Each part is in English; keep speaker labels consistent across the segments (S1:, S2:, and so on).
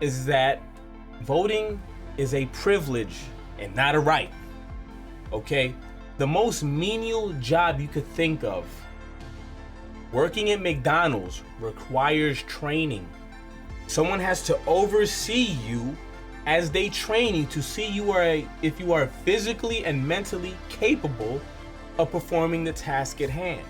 S1: is that voting is a privilege and not a right. Okay? The most menial job you could think of, working at McDonald's, requires training. Someone has to oversee you as they train you to see if you are physically and mentally capable of performing the task at hand.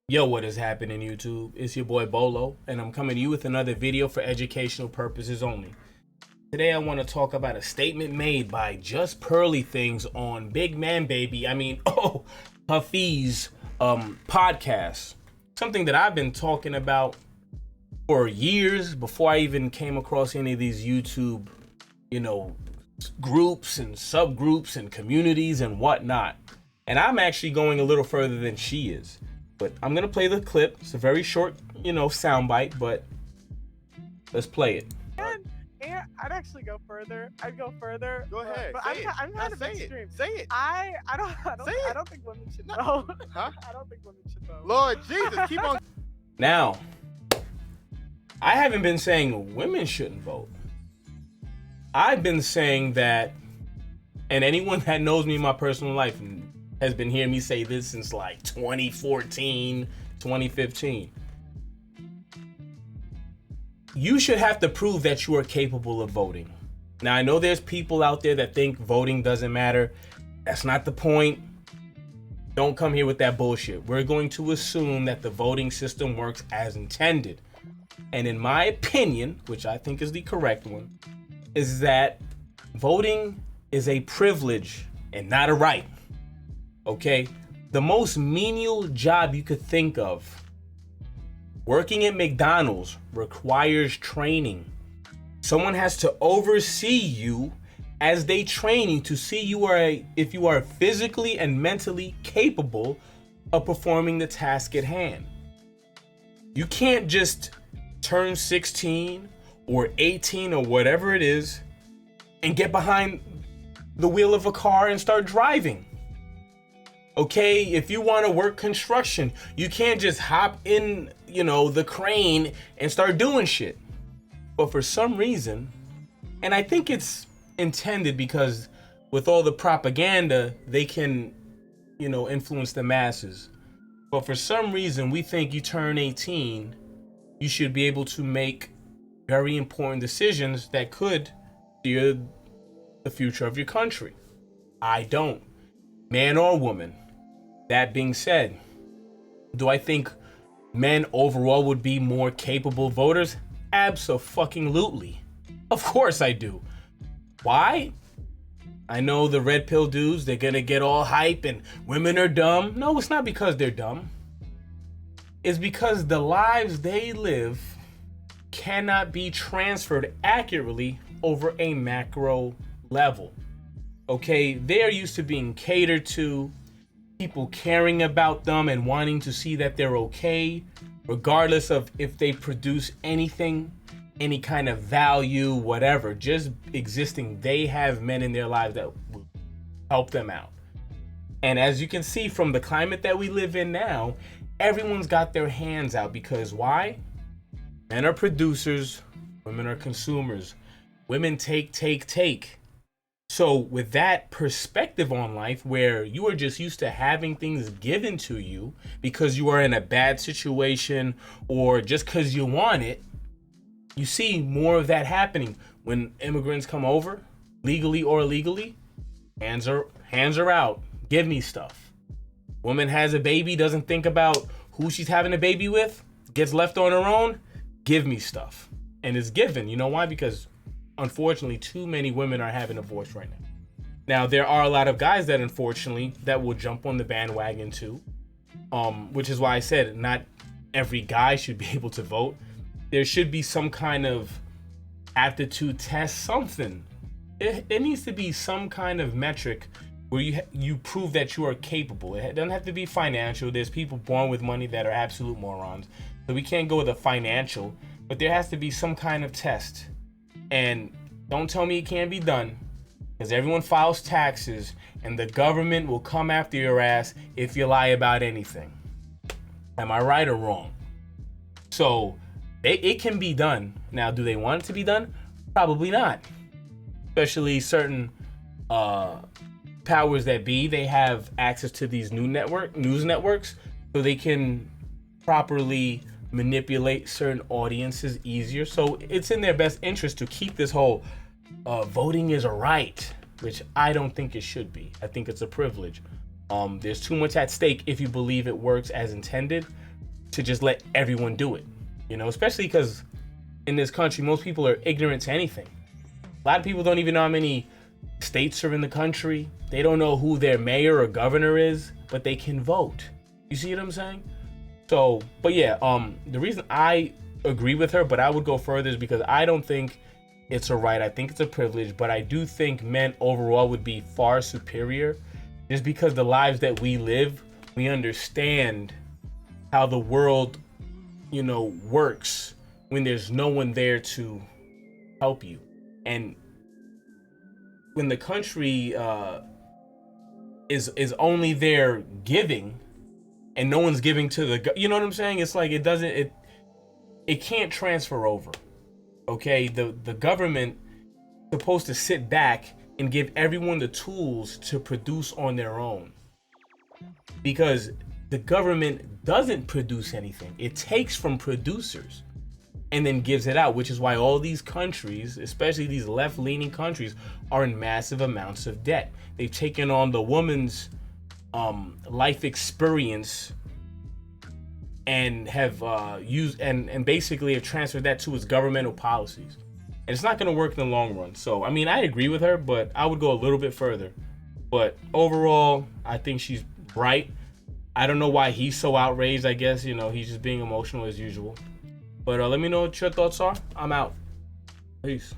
S1: Yo, what is happening, YouTube? It's your boy Bolo, and I'm coming to you with another video for educational purposes only. Today I want to talk about a statement made by Just Pearly Things on Big Man Baby, Puffy's podcast. Something that I've been talking about for years before I even came across any of these YouTube, groups and subgroups and communities and whatnot. And I'm actually going a little further than she is. But I'm going to play the clip. It's a very short, soundbite, but let's play it.
S2: And I'd actually go further. I'd go further.
S3: Go ahead.
S2: But I'm kind of extreme.
S3: Say it.
S2: I don't think women should know.
S3: Huh?
S2: I don't think women should know.
S3: Lord Jesus, keep on.
S1: Now, I haven't been saying women shouldn't vote. I've been saying that, and anyone that knows me in my personal life has been hearing me say this since like 2014, 2015. You should have to prove that you are capable of voting. Now, I know there's people out there that think voting doesn't matter. That's not the point. Don't come here with that bullshit. We're going to assume that the voting system works as intended. And in my opinion, which I think is the correct one, is that voting is a privilege and not a right. Okay? The most menial job you could think of, working at McDonald's, requires training. Someone has to oversee you as they train you to see if you are physically and mentally capable of performing the task at hand. You can't just turn 16 or 18 or whatever it is and get behind the wheel of a car and start driving. Okay, if you want to work construction, you can't just hop in, the crane and start doing shit. But for some reason, and I think it's intended because with all the propaganda, they can, influence the masses. But for some reason, we think you turn 18, you should be able to make very important decisions that could steer the future of your country. I don't. Man or woman. That being said, do I think men overall would be more capable voters? Abso-fucking-lutely. Of course I do. Why? I know the red pill dudes, they're gonna get all hype and women are dumb. No, it's not because they're dumb. It's because the lives they live cannot be transferred accurately over a macro level. Okay, they are used to being catered to, people caring about them and wanting to see that they're okay, regardless of if they produce anything, any kind of value, whatever, just existing. They have men in their lives that will help them out. And as you can see from the climate that we live in now, everyone's got their hands out because why? Men are producers, women are consumers. Women take. So with that perspective on life, where you are just used to having things given to you because you are in a bad situation or just because you want it, you see more of that happening when immigrants come over, legally or illegally. Hands are out. Give me stuff. Woman has a baby, doesn't think about who she's having a baby with, gets left on her own. Give me stuff. And it's given. You know why? Because unfortunately, too many women are having a voice right now. Now, there are a lot of guys that unfortunately that will jump on the bandwagon too, which is why I said not every guy should be able to vote. There should be some kind of aptitude test, something. There needs to be some kind of metric where you prove that you are capable. It doesn't have to be financial. There's people born with money that are absolute morons, so we can't go with a financial, but there has to be some kind of test. And don't tell me it can't be done. because everyone files taxes, and the government will come after your ass if you lie about anything. Am I right or wrong? So it can be done. Now, do they want it to be done? Probably not. Especially certain powers that be, they have access to these news networks, so they can properly manipulate certain audiences easier. So it's in their best interest to keep this whole voting is a right, which I don't think it should be. I think it's a privilege. There's too much at stake if you believe it works as intended to just let everyone do it. You know, especially because in this country, most people are ignorant to anything. A lot of people don't even know how many states are in the country. They don't know who their mayor or governor is, but they can vote. You see what I'm saying? So, but yeah, the reason I agree with her, but I would go further, is because I don't think it's a right. I think it's a privilege, but I do think men overall would be far superior, just because the lives that we live, we understand how the world, you know, works when there's no one there to help you. And when the country is only there giving, and no one's giving to the, you know what I'm saying? It's like it can't transfer over. Okay, the government is supposed to sit back and give everyone the tools to produce on their own, because the government doesn't produce anything. It takes from producers and then gives it out, which is why all these countries, especially these left-leaning countries, are in massive amounts of debt. They've taken on the woman's life experience and have used and basically have transferred that to its governmental policies. And it's not going to work in the long run. So, I mean, I agree with her, but I would go a little bit further. But overall, I think she's right. I don't know why he's so outraged. I guess, you know, he's just being emotional as usual. But let me know what your thoughts are. I'm out. Peace.